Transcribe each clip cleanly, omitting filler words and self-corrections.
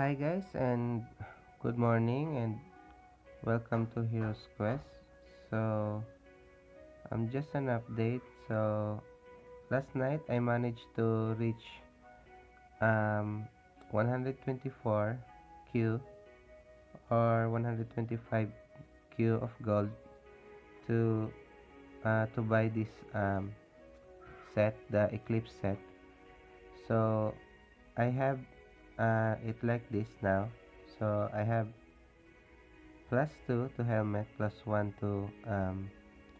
Hi guys and good morning and welcome to Heroes Quest. So just an update. So last night I managed to reach um 124 Q or 125 Q of gold to buy this set, the Eclipse set. So I have it like this now. So I have plus 2 to helmet, plus 1 to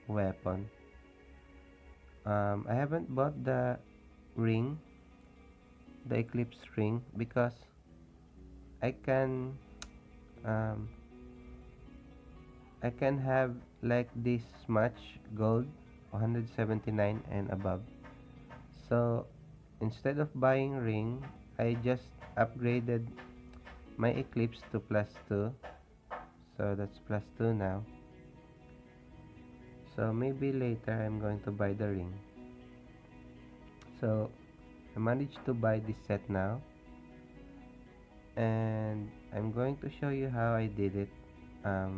weapon. I haven't bought the ring, the Eclipse ring, because I can um, I can have like this much gold, 179 and above. So instead of buying ring, I just upgraded my Eclipse to plus 2. So that's plus 2 now. So maybe later I'm going to buy the ring. So I managed to buy this set now, and I'm going to show you how I did it, if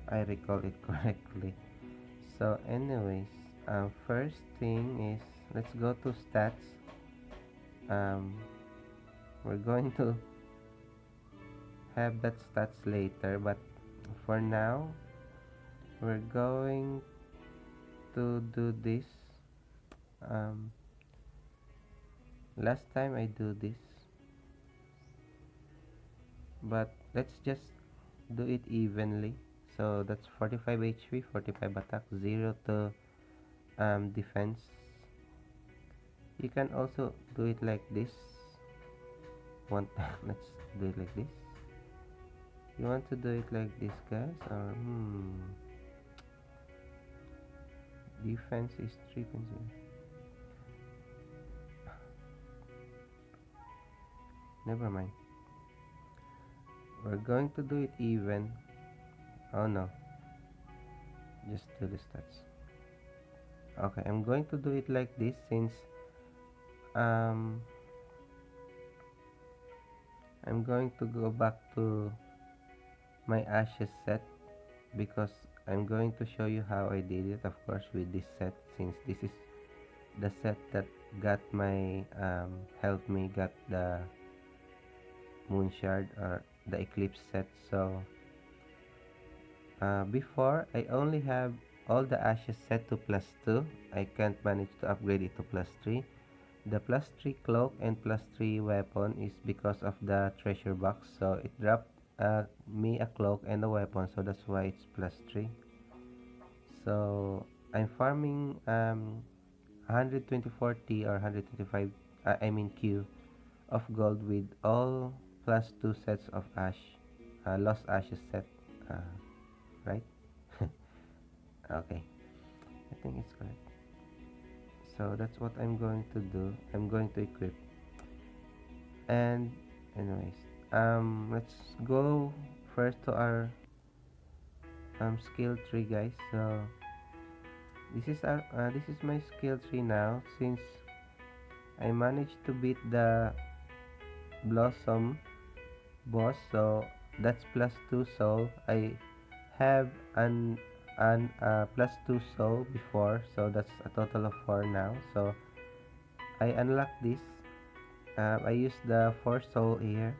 I recall it correctly. So anyways, first thing is, let's go to stats. um, we're going to have that stats later, but for now we're going to do this. um, Last time I do this, but let's just do it evenly. So that's 45 HP, 45 attack, 0 to defense. You can also do it like this. One time, let's do it like this. You want to do it like this, guys, or defense is 3.0. Never mind. We're going to do it even. Oh no, just do the stats. Okay, I'm going to do it like this since um I'm going to go back to my ashes set, because I'm going to show you how I did it, of course, with this set, since this is the set that got my helped me got the moon shard, or the eclipse set. So before, I only have all the ashes set to plus 2. I can't manage to upgrade it to plus 3. The plus 3 cloak and plus 3 weapon is because of the treasure box, so it dropped me a cloak and a weapon, so that's why it's plus 3. So I'm farming 124 T or 125, I mean Q of gold with all plus 2 sets of ash, lost ashes set, right? Okay, I think it's correct. So that's what I'm going to do. I'm going to equip. And anyways, let's go first to our skill tree, guys. So this is my skill tree now, since I managed to beat the blossom boss. So that's plus 2 soul. I have an plus 2 soul before, so that's a total of 4 now. So I unlock this. I use the 4 soul here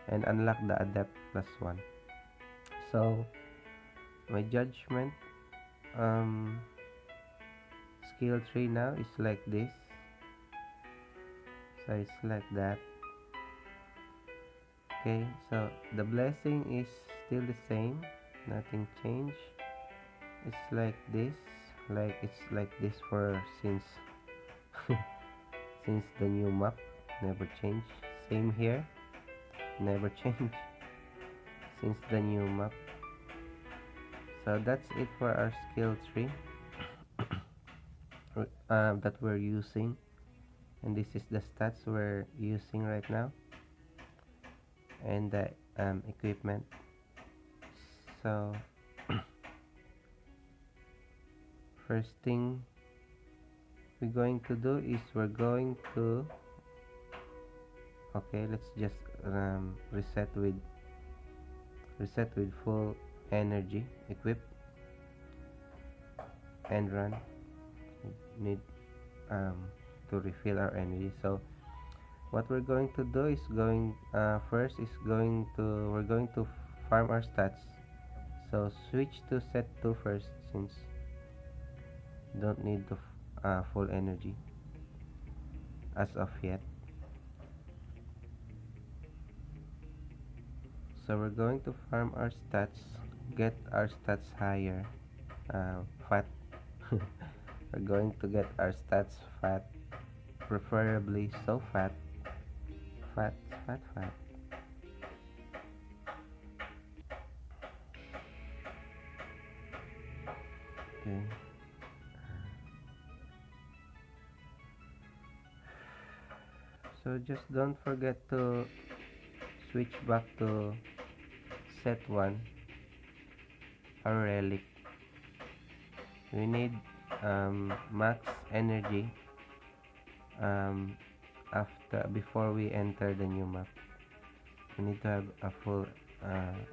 and unlock the adept plus 1. So my judgment um skill tree now is like this. So it's like that. Okay, so the blessing is still the same, nothing changed. It's like this, it's like this for since since the new map, never change. Same here, never change since the new map. So that's it for our skill tree that we're using, and this is the stats we're using right now, and the equipment. So first thing we're going to do is we're going to, okay, let's just reset with full energy, equip and run. Need to refill our energy. So what we're going to do is first is going to we're going to farm our stats. So switch to set 2 first, since don't need the full energy as of yet. So we're going to farm our stats, get our stats higher, fat. We're going to get our stats fat, preferably so fat, fat, fat, fat. Okay. So just don't forget to switch back to set 1, our relic. We need max energy um, before we enter the new map. We need to have a full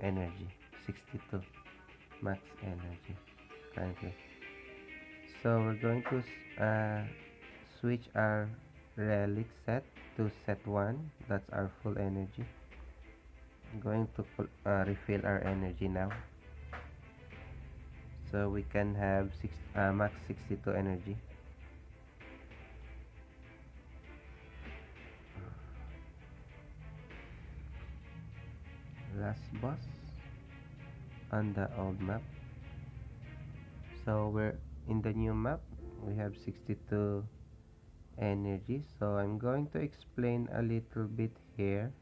energy, 62 max energy currently. So we're going to switch our relic set to set 1. That's our full energy. I'm going to refill our energy now, so we can have max 62 energy. Last boss on the old map. So we're in the new map. We have 62 energy. So I'm going to explain a little bit here,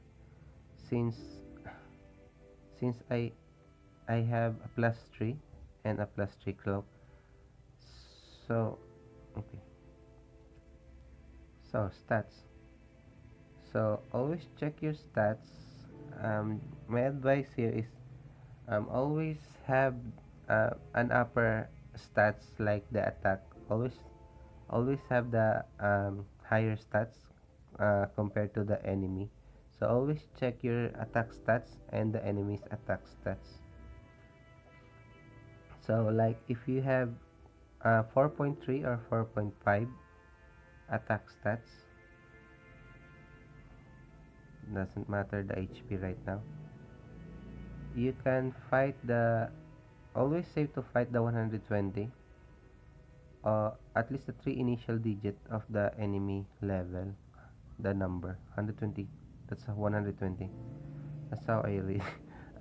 since I have a +3 and a +3 cloak. So okay. So stats. So always check your stats. My advice here is always have an upper stats like the attack. Always have the higher stats compared to the enemy. So always check your attack stats and the enemy's attack stats. So like if you have 4.3 or 4.5 attack stats, doesn't matter the HP right now, you can fight the always safe to fight the 120, at least the 3 initial digit of the enemy level, the number 120. That's a 120. That's how I read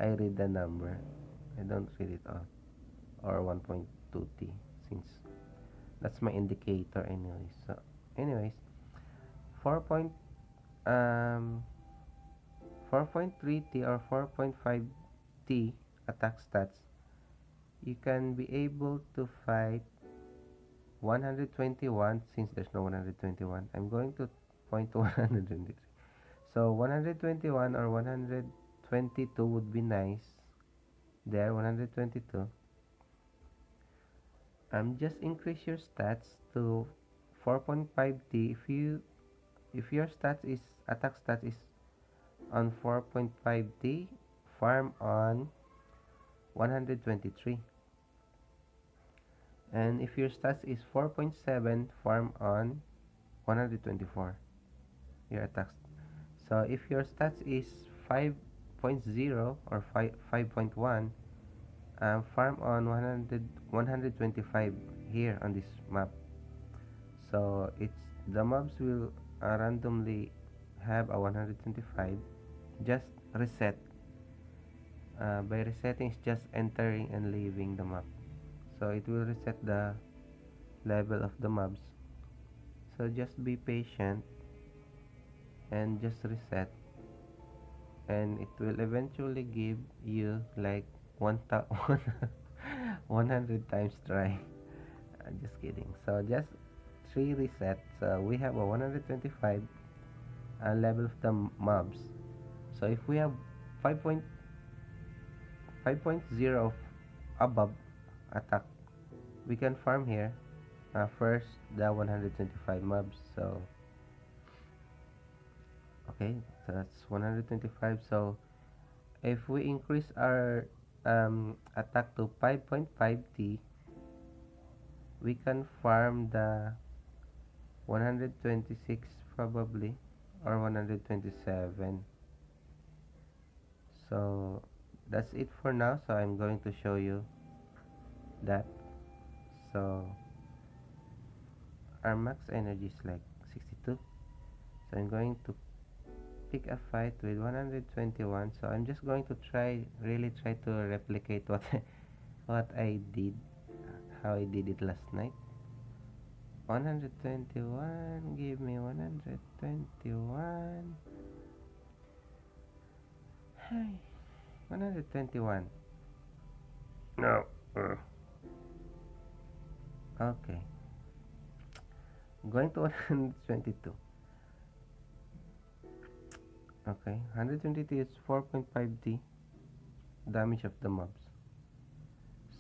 I read the number. I don't read it all, or 1.2t, since that's my indicator anyways. So anyways, 4 point um 4.3t or 4.5t attack stats, you can be able to fight 121. Since there's no 121, I'm going to point to 123. So 121 or 122 would be nice. There, 122. Just increase your stats to 4.5t. If your stats is attack stats is on 4.5t, farm on 123. And if your stats is 4.7, farm on 124, your attacks. So if your stats is 5.0 or 5.1, farm on 125 here on this map. So it's the mobs will randomly have a 125. Just reset. By resetting, it's just entering and leaving the map. So it will reset the level of the mobs. So just be patient and just reset, and it will eventually give you like 100 times try. Just kidding. So just 3 resets. So we have a 125 level of the mobs. So if we have 5.0 above attack, we can farm here first the 125 mobs. So okay, So that's 125. So if we increase our attack to 5.5t, we can farm the 126 probably, or 127. So that's it for now. So I'm going to show you that. So our max energy is like 62. So I'm going to pick a fight with 121. So I'm just going to really try to replicate what what I did, how I did it last night. 121, give me 121. Hi, 121. No. Okay. Going to 122. Okay, 122 is 4.5d damage of the mobs.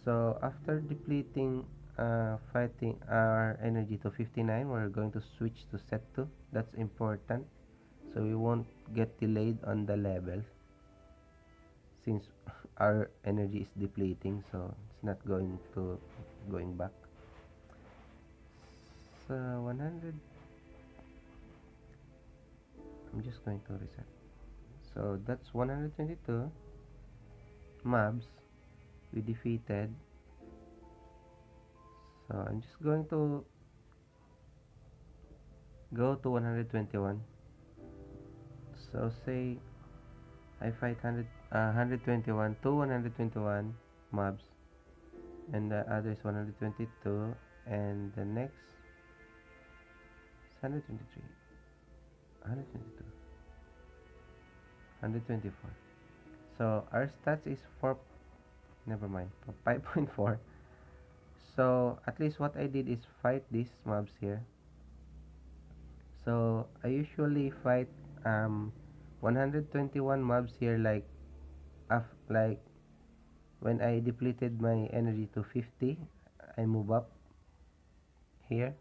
So after depleting fighting our energy to 59, we're going to switch to set 2. That's important, so we won't get delayed on the level since our energy is depleting, so it's not going back. So 100, I'm just going to reset. So that's 122 mobs we defeated. So I'm just going to go to 121. So say I fight 121 to 121 mobs, and the other is 122, and the next is 123, 122, 124. So our stats is 4, never mind, 5.4. So at least what I did is fight these mobs here. So I usually fight 121 mobs here, like when I depleted my energy to 50, I move up here,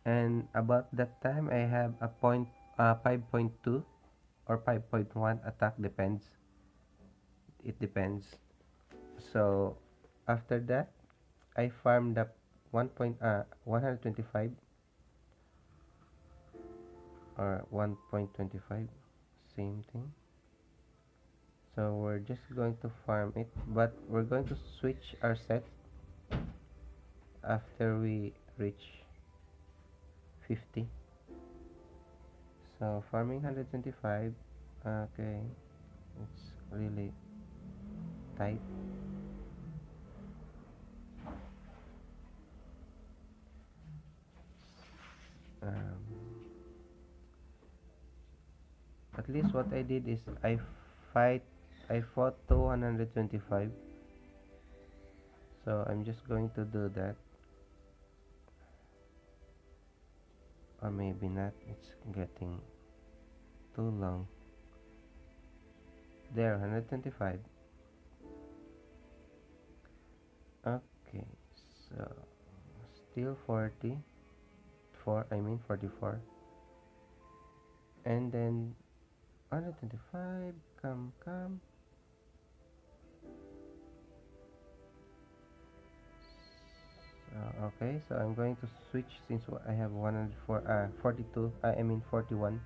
and about that time I have a 5.2 or 5.1 attack, depends, it depends. So after that I farmed up 125 or 1.25, same thing. So we're just going to farm it, but we're going to switch our set after we reach 50. So farming 125. Okay, it's really tight. um, at least what I did is fight I fought 225. So I'm just going to do that, or maybe not, it's getting too long. There, 125. Okay, so still 44, I mean 44, and then 125. Come. Okay, so I'm going to switch since I have 42, I mean 41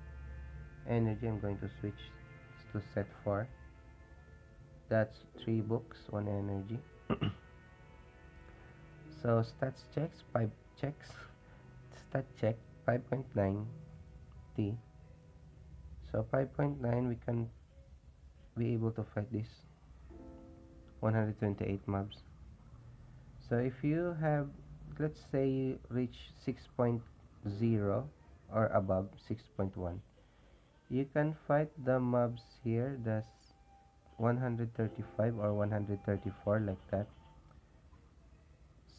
energy. I'm going to switch to set 4. That's 3 books, 1 energy. So stats checks, 5 checks, stat check 5.9 T. So 5.9, we can be able to fight this 128 mobs. So if you have, let's say you reach 6.0 or above 6.1, you can fight the mobs here, that's 135 or 134, like that.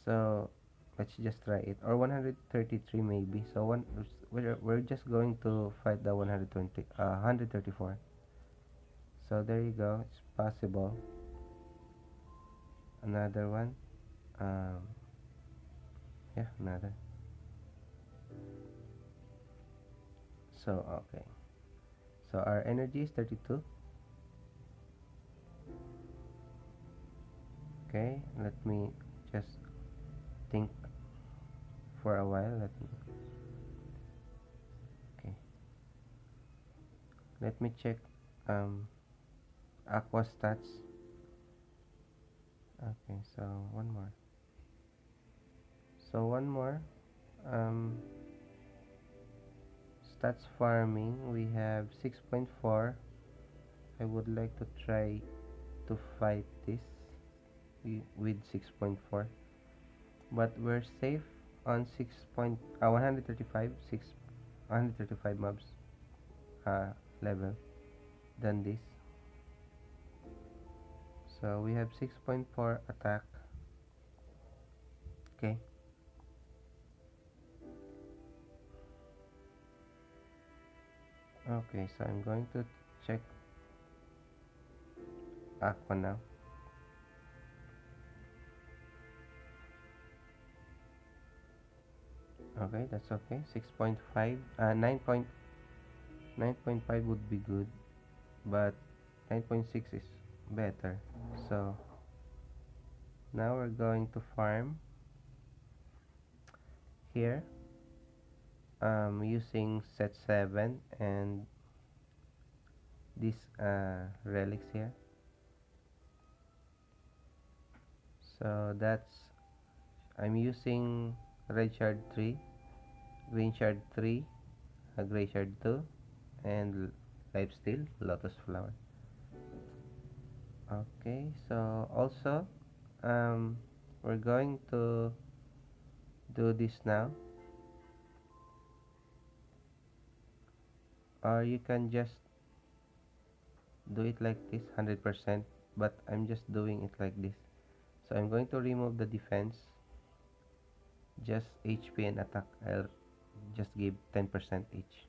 So let's just try it, or 133 maybe. So we're just going to fight the 134. So there you go, it's possible. Another one. um, yeah, another. So okay, So our energy is 32. Okay, let me just think for a while. Okay, let me check aqua stats. Okay, so one more. So one more. Um, Stats farming. We have 6.4. I would like to try to fight this with 6.4, but we're safe on 135 135 mobs level than this. So we have 6.4 attack. Okay. Okay, so I'm going to check aqua now. Okay, that's okay. 6.5 9.5 would be good, but 9.6 is better. So now we're going to farm here, using set 7 and these relics here. So that's, I'm using red shard 3, green shard 3, a gray shard 2, and life steal lotus flower. Okay, so also we're going to do this now, or you can just do it like this 100%, but I'm just doing it like this. So I'm going to remove the defense, just HP and attack. I'll just give 10% each.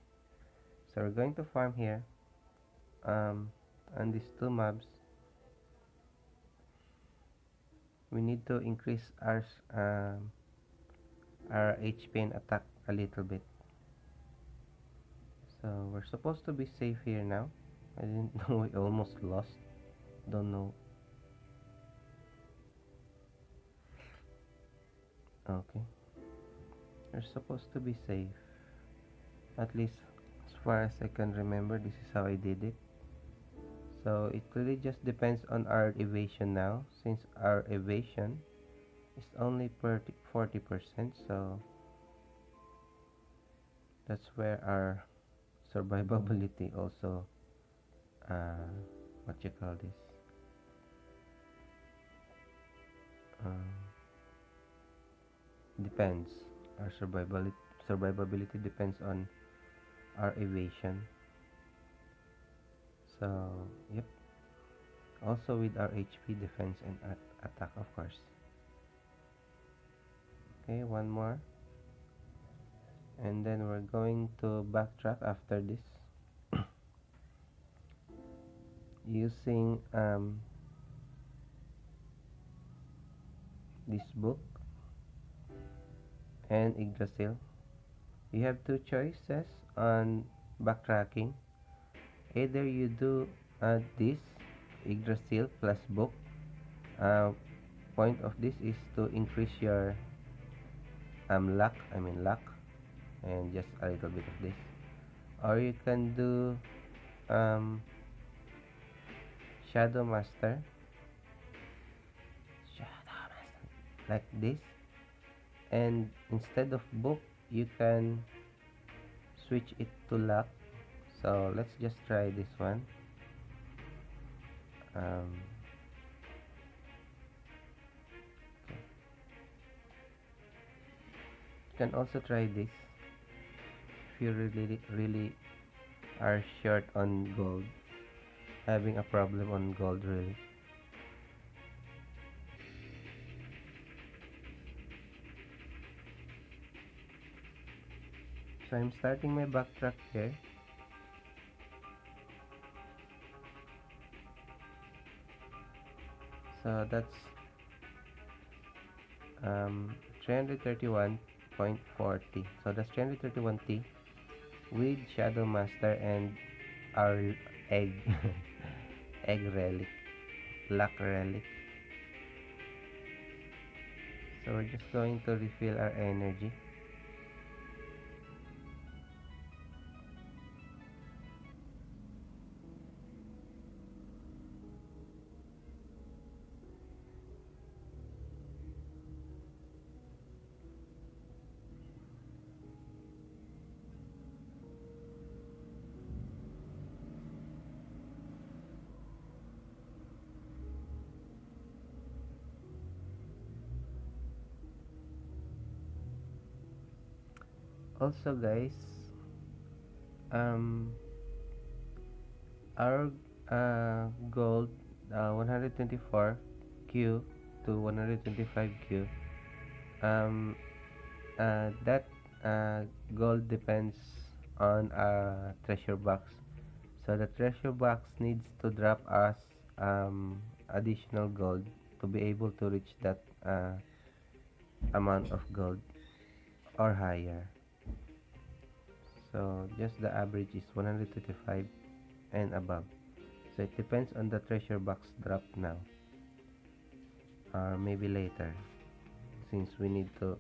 So we're going to farm here, on these two mobs. We need to increase our HP and attack a little bit. So we're supposed to be safe here now. I didn't know, we almost lost. Don't know. Okay, we're supposed to be safe. At least as far as I can remember, this is how I did it. So it really just depends on our evasion now, since our evasion is only 40%. So that's where our survivability also, what you call this, um, depends. Our survivability depends on our evasion. So yep, also with our HP, defense, and attack, of course. Okay, one more, and then we're going to backtrack after this, using this book and Yggdrasil. You have two choices on backtracking. Either you do this Yggdrasil plus book. Uh, Point of this is to increase your luck, and just a little bit of this. Or you can do um, Shadow Master, like this, and instead of book you can switch it to luck. So let's just try this one. um, okay. You can also try this if you really are short on gold, having a problem on gold really. So I'm starting my backtrack here. So that's 331.40. So that's 331T with Shadow Master and our egg egg relic, luck relic. So we're just going to refill our energy. Also, guys, um, our gold 124 Q to 125 Q. Um, that gold depends on a treasure box. So the treasure box needs to drop us additional gold to be able to reach that amount of gold or higher. So just the average is 125 and above. So it depends on the treasure box drop now or maybe later, since we need to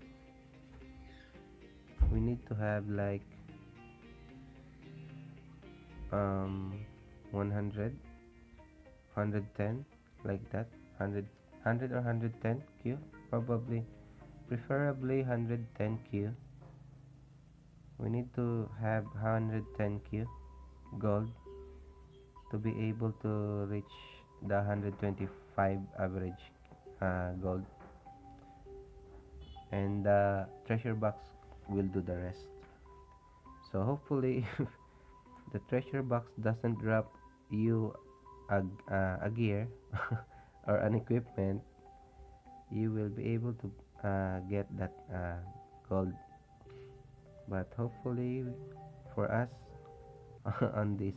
have like um 100 like that, 100 or 110 q, probably preferably 110 q. We need to have 110 q gold to be able to reach the 125 average gold, and the treasure box will do the rest. So hopefully if the treasure box doesn't drop you a gear or an equipment, you will be able to get that gold. But hopefully for us on this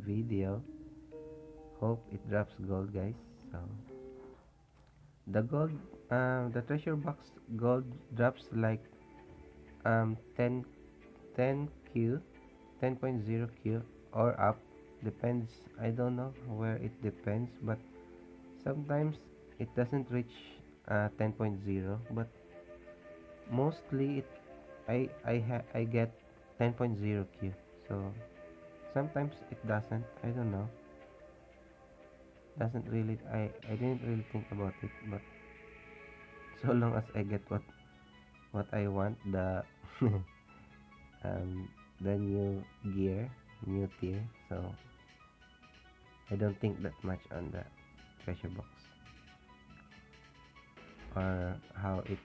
video, hope it drops gold, guys. So the gold, the treasure box gold drops like 10 q, 10.0 q or up, depends. I don't know where it depends, but sometimes it doesn't reach 10.0, but mostly I get 10.0 q. So sometimes it doesn't, I don't know, doesn't really, I didn't really think about it, but so long as I get what I want, the um the new gear, new tier. So I don't think that much on the treasure box or how it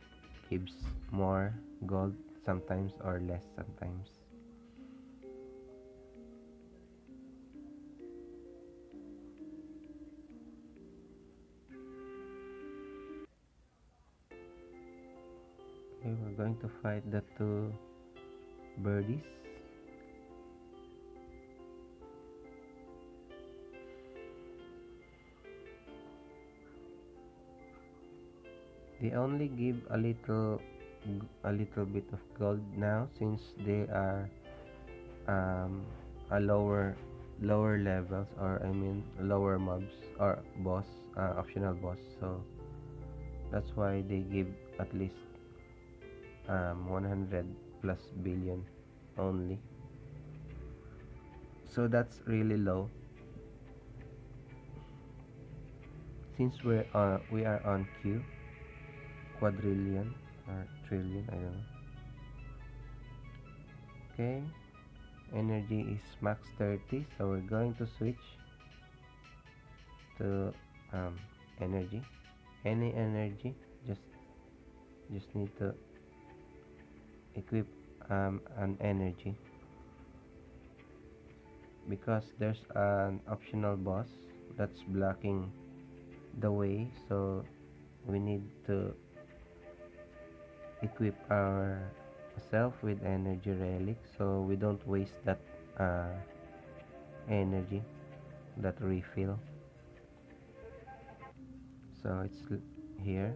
gives more gold sometimes or less sometimes. Okay, we're going to fight the two birdies. They only give a little bit of gold now, since they are um, a lower levels, or I mean lower mobs or boss, optional boss. So that's why they give at least 100 plus billion only. So that's really low, since we are on Q quadrillion or trillion, I don't know. Okay, energy is max 30, so we're going to switch to energy, any energy. Just need to equip an energy, because there's an optional boss that's blocking the way. So we need to equip ourselves with energy relic, so we don't waste that uh, energy, that refill. So it's here.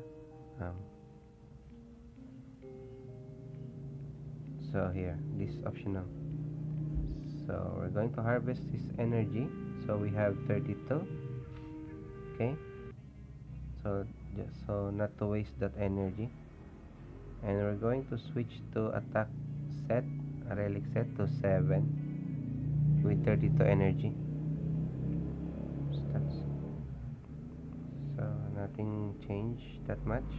um, so here, this optional. So we're going to harvest his energy. So we have 32. Okay, so just so not to waste that energy, and we're going to switch to attack set, a relic set to 7 with 32 energy. Stats. So nothing changed that much.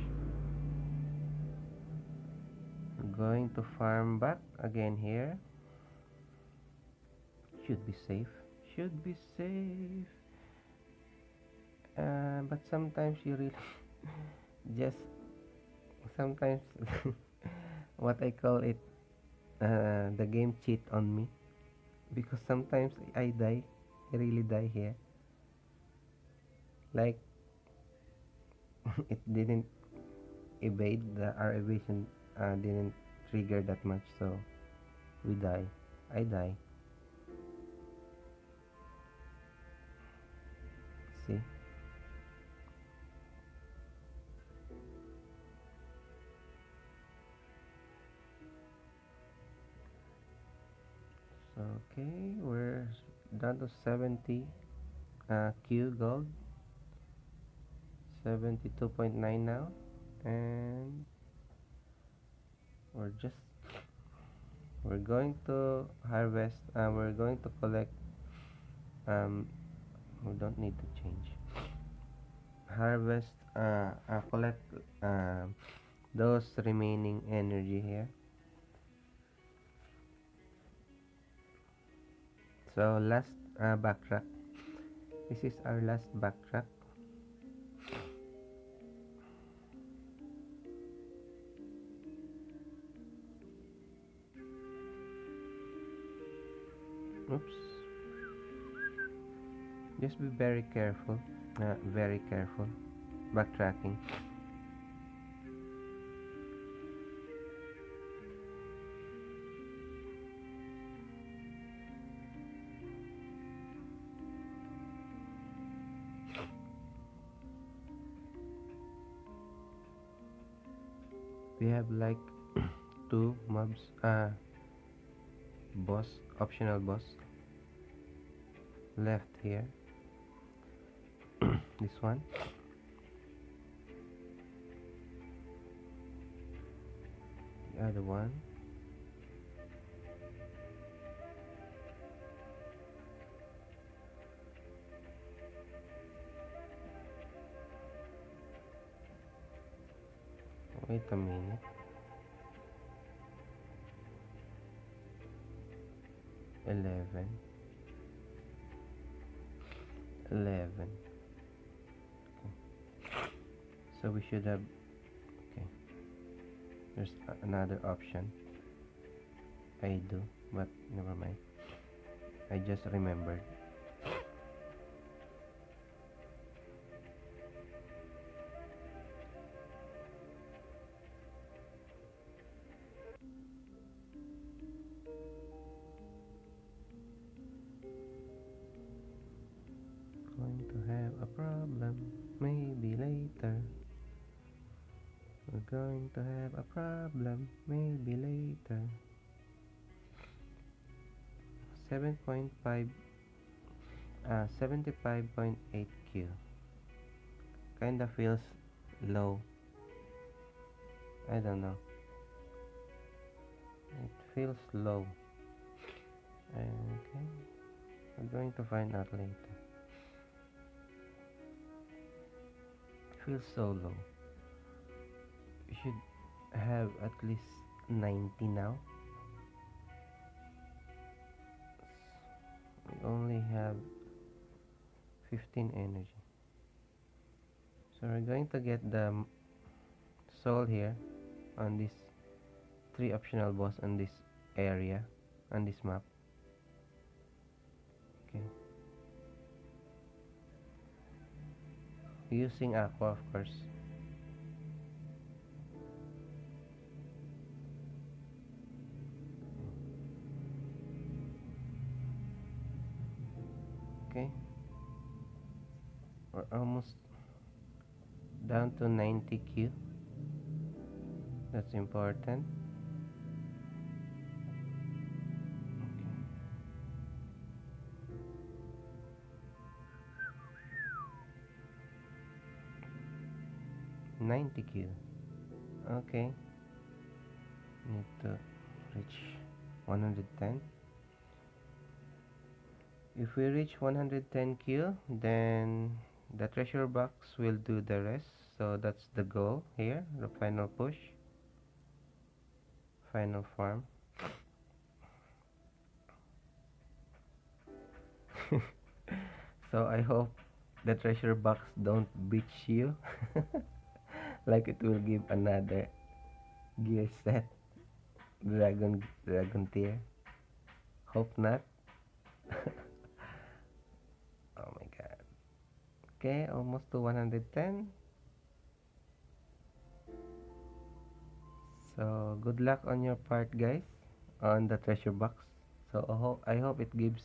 I'm going to farm back again here. Should be safe. Should be safe. But sometimes you really just sometimes what I call it, the game cheat on me, because sometimes I die. I really die here. Like it didn't evade, our evasion didn't trigger that much, so we die. I die. See? So, okay, we're down to 70 Q gold, 72.9 now, and we're just we're going to harvest. We're going to collect. Um, we don't need to change. Harvest. Collect. Those remaining energy here. So last backtrack. This is our last backtrack. Oops. Just be very careful. Very careful. Backtracking. We have like two mobs. Boss. Optional boss. Left here. This one. The other one. Wait a minute. 11. 11. So we should have. Okay. There's another option. I do, but never mind. I just remembered. Going to have a problem. Maybe later. We're going to have a problem. Maybe later. 7.5. 75.8 Q. Kinda feels low. I don't know. It feels low. Okay. We're going to find out later. It feels so low. We should have at least 90 now. We only have 15 energy. So we're going to get the soul here on this 3 optional boss on this area, on this map. Okay. Using aqua, of course. Okay. We're almost down to 90 Q. That's important. Okay. 90 Q. Okay, need to reach 110. If we reach 110 Q, then the treasure box will do the rest. So that's the goal here, the final push, final farm. So I hope the treasure box don't beat you. Like it will give another gear set, dragon tier. Hope not. Oh my god. Okay, almost to 110. So good luck on your part, guys, on the treasure box. So I hope it gives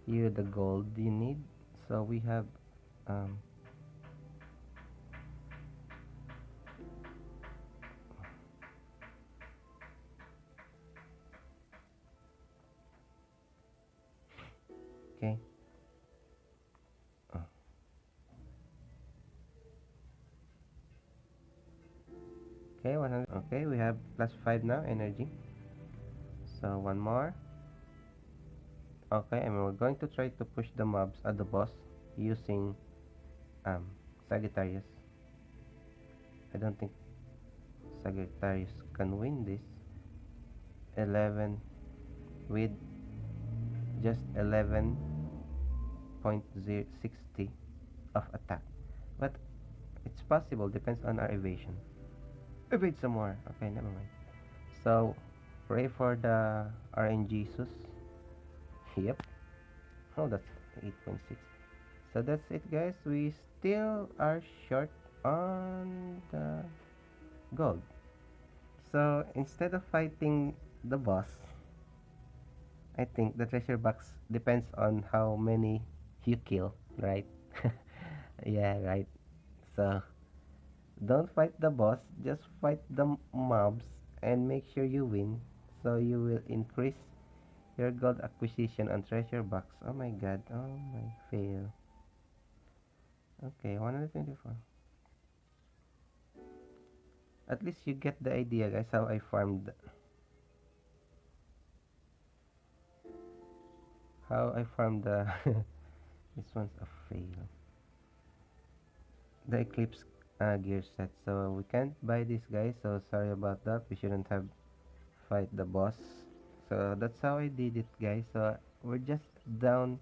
you the gold you need. So we have um okay. Oh, okay, 100. Okay, we have plus 5 now energy. So one more. Okay, and we're going to try to push the mobs at the boss using um Sagittarius. I don't think Sagittarius can win this. 11 with just 11.060 of attack. But it's possible, depends on our evasion. Evade some more. Okay, never mind. So pray for the RNGesus. Yep. Oh, that's 8.6. So that's it, guys. We still are short on the gold. So instead of fighting the boss, I think the treasure box depends on how many you kill, right? Yeah, right. So don't fight the boss, just fight the mobs and make sure you win. So you will increase your gold acquisition on treasure box. Oh my god, oh my fail. Okay, 124. At least you get the idea, guys, how I farmed the this one's a fail. The Eclipse gear set. So we can't buy this, guys. So sorry about that. We shouldn't have fight the boss. So that's how I did it, guys. So we're just down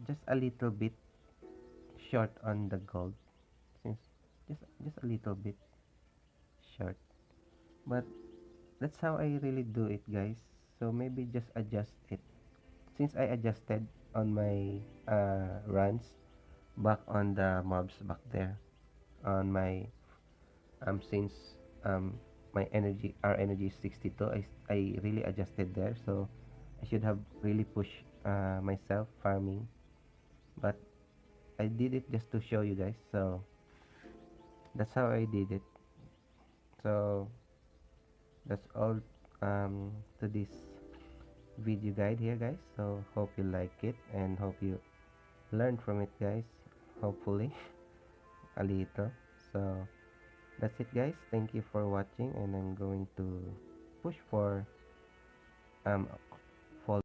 just a little bit short on the gold, since just a little bit short. But that's how I really do it, guys. So maybe just adjust it. Since I adjusted on my runs back on the mobs back there on my since um my energy our energy is 62. I really adjusted there, so I should have really pushed myself farming, but I did it just to show you guys. So that's how I did it. So that's all to this video guide here, guys. So hope you like it and hope you learn from it, guys. Hopefully a little. So that's it, guys. Thank you for watching, and I'm going to push for